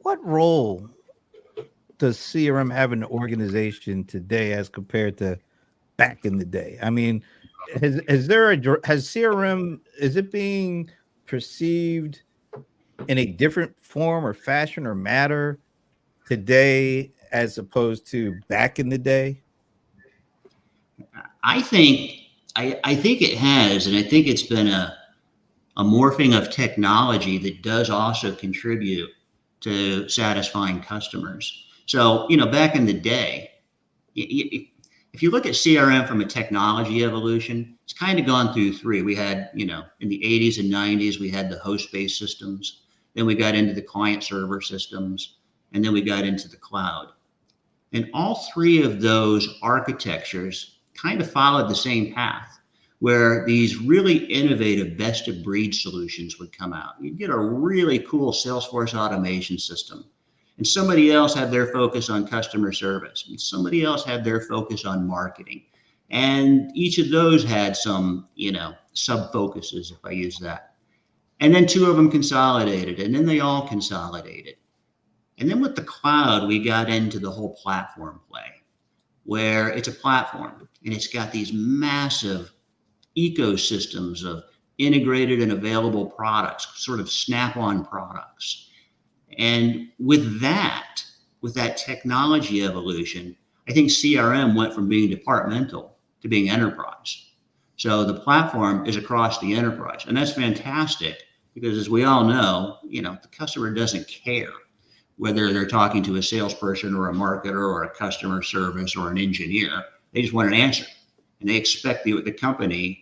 what role does CRM have in the organization today as compared to back in the day? I mean, has CRM, is it being perceived in a different form or fashion or matter today as opposed to back in the day? I think it has, and I think it's been a a morphing of technology that does also contribute to satisfying customers. So, back in the day, if you look at CRM from a technology evolution, it's kind of gone through three. We had, in the 80s and 90s, we had the host-based systems. Then we got into the client-server systems, and then we got into the cloud. And all three of those architectures kind of followed the same path, where these really innovative best-of-breed solutions would come out. You'd get a really cool Salesforce automation system, and somebody else had their focus on customer service, and somebody else had their focus on marketing. And each of those had some, sub-focuses, if I use that. And then two of them consolidated, and then they all consolidated. And then with the cloud, we got into the whole platform play, where it's a platform, and it's got these massive ecosystems of integrated and available products, sort of snap-on products. And with that technology evolution, I think CRM went from being departmental to being enterprise. So the platform is across the enterprise, and that's fantastic because, as we all know, the customer doesn't care whether they're talking to a salesperson or a marketer or a customer service or an engineer. They just want an answer, and they expect the company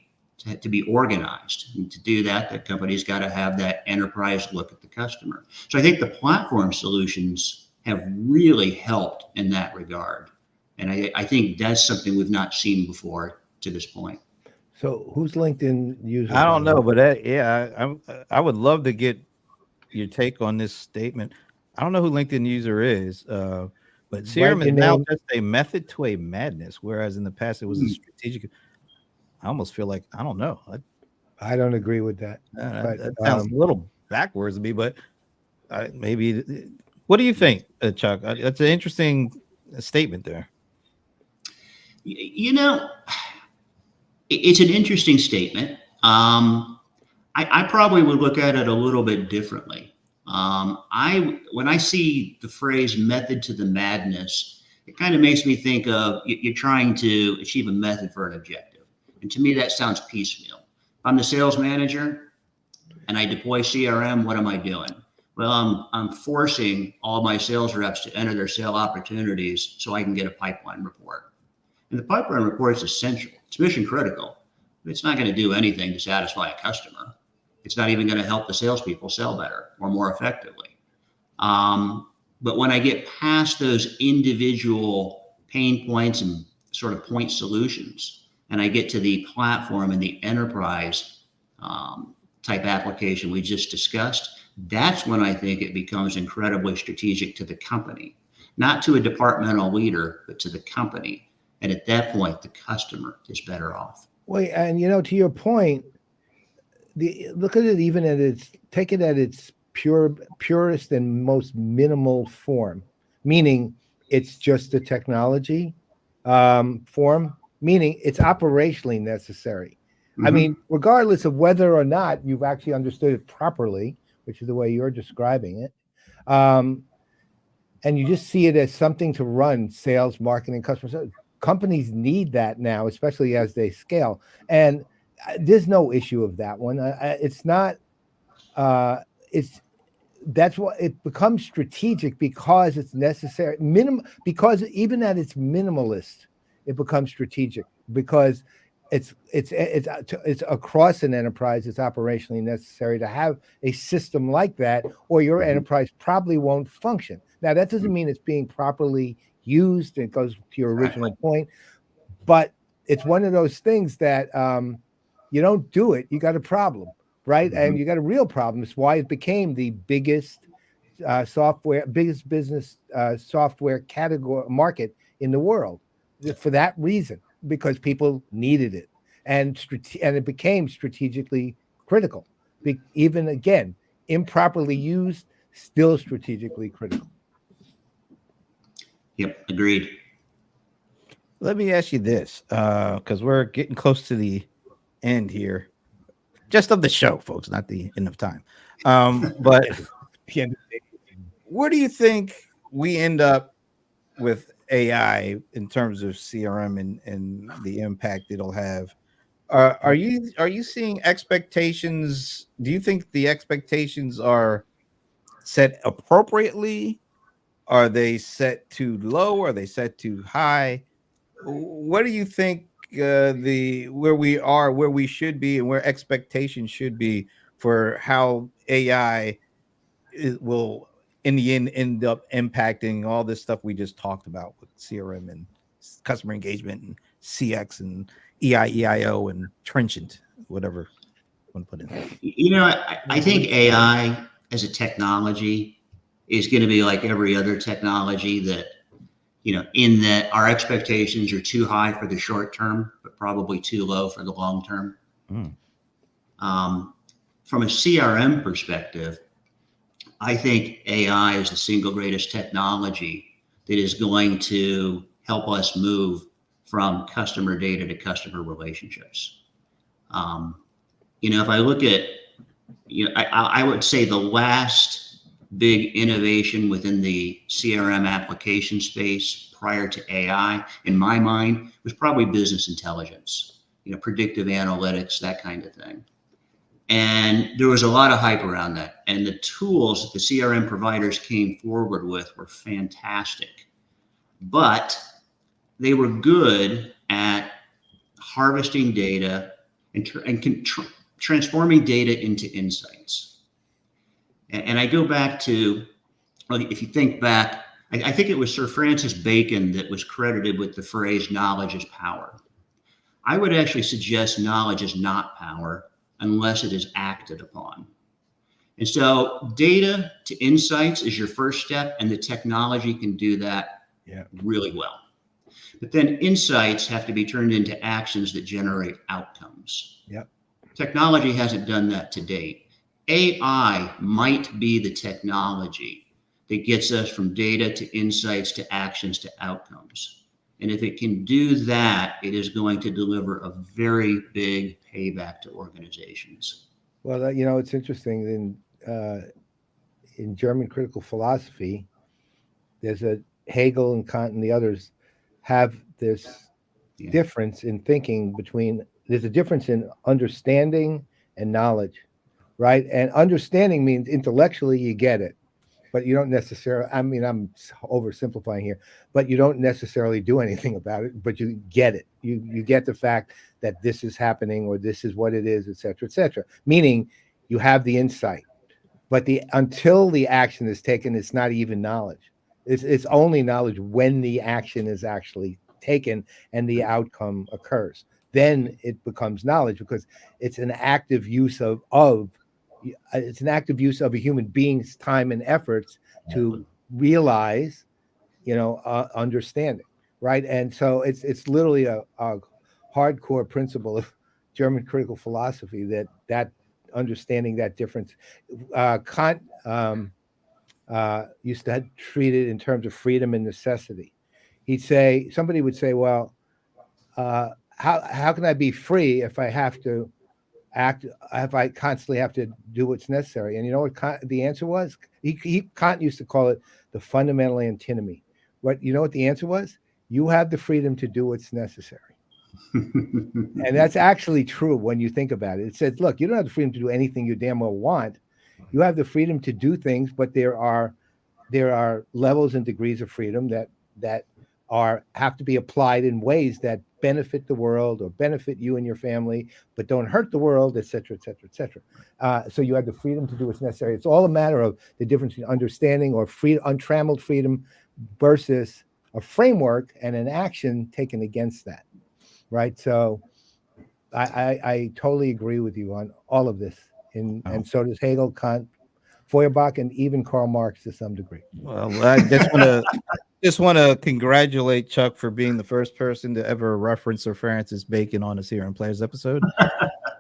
to be organized. And to do that, the company's got to have that enterprise look at the customer. So I think the platform solutions have really helped in that regard. And I think that's something we've not seen before to this point. So who's LinkedIn user? I don't know, but I would love to get your take on this statement. I don't know who LinkedIn user is, but CRM is now just a method to a madness, whereas in the past it was a strategic. I almost feel like, I don't know. I don't agree with that. That sounds a little backwards to me, but maybe. What do you think, Chuck? That's an interesting statement there. It's an interesting statement. I probably would look at it a little bit differently. When I see the phrase method to the madness, it kind of makes me think of you're trying to achieve a method for an objective. And to me, that sounds piecemeal. If I'm the sales manager and I deploy CRM, what am I doing? Well, I'm forcing all my sales reps to enter their sale opportunities so I can get a pipeline report. And the pipeline report is essential. It's mission critical. It's not going to do anything to satisfy a customer. It's not even going to help the salespeople sell better or more effectively. But when I get past those individual pain points and sort of point solutions, and I get to the platform and the enterprise type application we just discussed, that's when I think it becomes incredibly strategic to the company, not to a departmental leader, but to the company. And at that point, the customer is better off. Well, and to your point, look at it take it at its purest and most minimal form, meaning it's just a technology form, meaning it's operationally necessary. Mm-hmm. I mean, regardless of whether or not you've actually understood it properly, which is the way you're describing it, and you just see it as something to run sales, marketing, customer service. Companies need that now, especially as they scale. And there's no issue of that one. It's not. That's what it becomes strategic because it's necessary. Because even at its minimalist, it becomes strategic because it's across an enterprise. It's operationally necessary to have a system like that, or your enterprise probably won't function. Now, that doesn't mean it's being properly used. It goes to your original point, but it's one of those things that you don't do it, you got a problem, right? Mm-hmm. And you got a real problem. It's why it became the biggest business software category market in the world, for that reason, because people needed it, and it became strategically critical. Even again, improperly used, still strategically critical. Yep, agreed. Let me ask you this, because we're getting close to the end here, just of the show, folks, not the end of time. But where do you think we end up with AI in terms of CRM and the impact it'll have Are you seeing expectations? Do you think the expectations are set appropriately? Are they set too low? Are they set too high? What do you think the where we are, where we should be, and where expectations should be for how AI will in the end up impacting all this stuff we just talked about with CRM and customer engagement and CX and EIEIO and trenchant, whatever you want to put in there. I think AI as a technology is going to be like every other technology that, in that our expectations are too high for the short term, but probably too low for the long term. Mm. From a CRM perspective, I think AI is the single greatest technology that is going to help us move from customer data to customer relationships. If I look at, I would say the last big innovation within the CRM application space prior to AI, in my mind, was probably business intelligence, predictive analytics, that kind of thing. And there was a lot of hype around that. And the tools that the CRM providers came forward with were fantastic. But they were good at harvesting data and transforming data into insights. And I go back to, if you think back, I think it was Sir Francis Bacon that was credited with the phrase, knowledge is power. I would actually suggest knowledge is not power unless it is acted upon. And so data to insights is your first step, and the technology can do that really well. But then insights have to be turned into actions that generate outcomes. Yep. Technology hasn't done that to date. AI might be the technology that gets us from data to insights to actions to outcomes. And if it can do that, it is going to deliver a very big payback to organizations. Well, it's interesting. In German critical philosophy, there's a Hegel and Kant and the others have this difference in thinking between. There's a difference in understanding and knowledge, right? And understanding means intellectually you get it, but you don't necessarily. I mean, I'm oversimplifying here, but you don't necessarily do anything about it. But you get it. You get the fact that this is happening, or this is what it is, et cetera, et cetera. Meaning, you have the insight, but until the action is taken, it's not even knowledge. It's only knowledge when the action is actually taken and the outcome occurs. Then it becomes knowledge, because it's an active use of a human being's time and efforts to realize, understanding, right? And so it's literally a hardcore principle of German critical philosophy that understanding that difference. Kant used to treat it in terms of freedom and necessity. Somebody would say, well, how can I be free if I have to act, if I constantly have to do what's necessary? And you know what the answer was? Kant used to call it the fundamental antinomy. You know what the answer was? You have the freedom to do what's necessary. And that's actually true when you think about it. It says, look, you don't have the freedom to do anything you damn well want. You have the freedom to do things, but there are levels and degrees of freedom that have to be applied in ways that benefit the world or benefit you and your family, but don't hurt the world, et cetera, et cetera, et cetera. So you have the freedom to do what's necessary. It's all a matter of the difference between understanding or untrammeled freedom versus a framework and an action taken against that, right? So I totally agree with you on all of this. And so does Hegel, Kant, Feuerbach, and even Karl Marx to some degree. Well, I just want to congratulate Chuck for being the first person to ever reference Sir Francis Bacon on a CRM Playaz episode,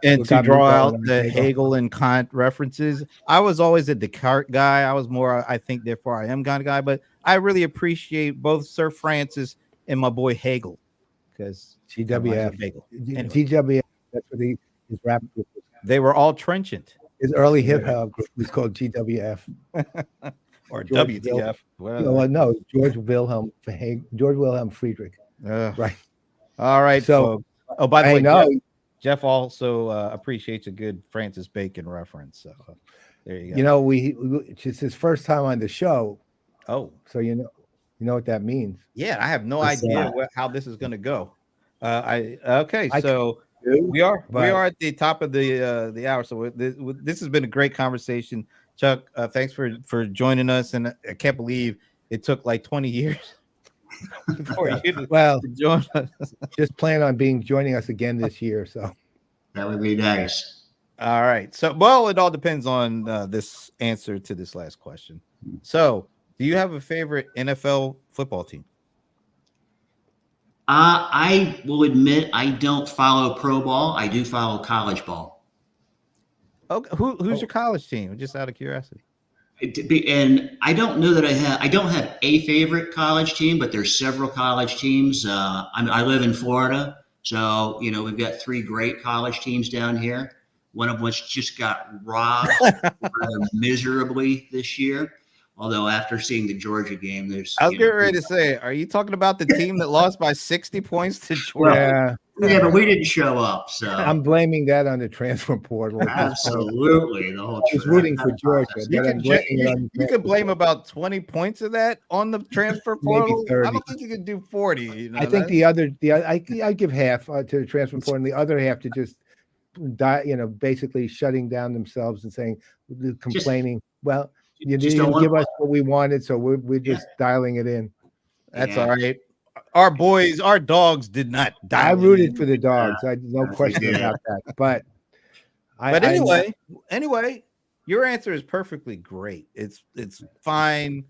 and to draw out the Hegel and Kant references. I was always a Descartes guy. I was more, I think, therefore I am Kant guy. But I really appreciate both Sir Francis and my boy Hegel, because GWF. Anyway. GWF. That's what his rap group was. They were all trenchant. His early hip hop group was called GWF. Or WTF. No, George Wilhelm Friedrich. Right. Right. All right. So, by the way, no, Jeff also appreciates a good Francis Bacon reference. So there you go. You know, it's his first time on the show, Oh, so you know what that means. yeah, I have no What's idea that? how this is going to go. Okay, I so do, we are but at the top of the hour. So this has been a great conversation, Chuck. Thanks for joining us, and I can't believe it took like 20 years for you well, to join us. just plan on joining us again this year. So That would be nice. All right. So, well, it all depends on this answer to this last question. So, do you have a favorite NFL football team? I will admit I don't follow pro ball. I do follow college ball. Okay. Who's your college team? Just out of curiosity. And I don't know that I don't have a favorite college team, but there's several college teams. I live in Florida, so we've got 3 great college teams down here. One of which just got robbed rather miserably this year. Although after seeing the Georgia game, there's I was getting ready to say, are you talking about the team that lost by 60 points to Georgia? yeah, but we didn't show up, so I'm blaming that on the transfer portal. At this point. absolutely the whole. I was rooting for Georgia. You but I'm can, blaming it on the you transfer can blame portal. about 20 points of that on the transfer Maybe portal. 30. I don't think you can do 40. I think I give half to the transfer portal, and the other half to just basically shutting down themselves and saying, complaining. Well, you didn't give us what we wanted, so we're just dialing it in. That's all right. Our dogs did not die. I rooted for the dogs. I no question about that. But anyway, your answer is perfectly great. It's fine.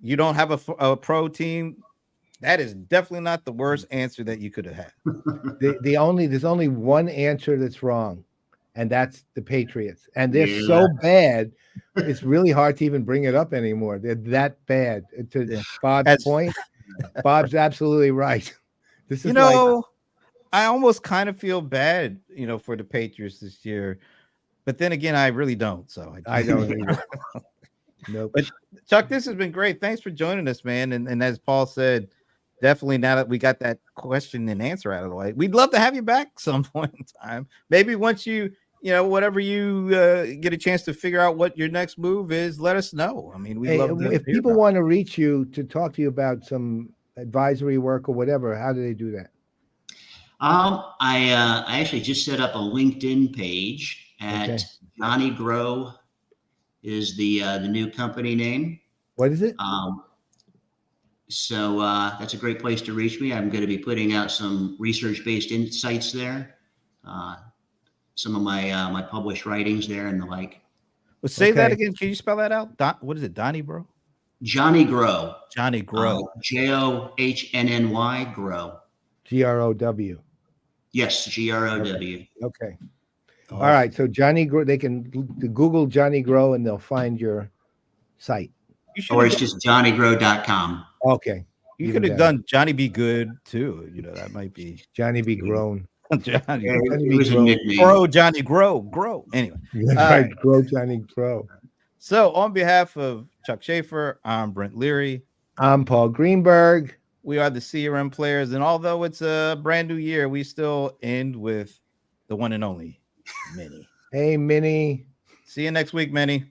You don't have a pro team. That is definitely not the worst answer that you could have had. There's only one answer that's wrong, and that's the Patriots. And they're so bad, it's really hard to even bring it up anymore. They're that bad. To Bob's point, Bob's absolutely right. This is I almost kind of feel bad, for the Patriots this year, but then again, I really don't. So I don't either. Nope. But Chuck, this has been great. Thanks for joining us, man. And as Paul said, definitely now that we got that question and answer out of the way, we'd love to have you back some point in time. Maybe once whatever you get a chance to figure out what your next move is, let us know. I mean, if people want to reach you to talk to you about some advisory work or whatever, how do they do that? I actually just set up a LinkedIn page at Johnny Grow is the new company name. What is it? So that's a great place to reach me. I'm going to be putting out some research-based insights there, some of my published writings there and the like. Well, say that again. Can you spell that out? What is it, Donnie, bro? Johnny Grow. Johnny Grow. JOHNNY Grow. GROW. Yes, GROW. Okay. All right. So Johnny Grow, they can Google Johnny Grow and they'll find your site. Or it's just johnnygrow.com. Okay. You could have done Johnny Be Good too. That might be Johnny Be Grown. Johnny was a nickname. Grow, Johnny Grow. Anyway. Right. Grow, Johnny Grow. So on behalf of Chuck Schaeffer, I'm Brent Leary. I'm Paul Greenberg. We are the CRM Players. And although it's a brand new year, we still end with the one and only Minnie. Hey, Minnie. See you next week, Minnie.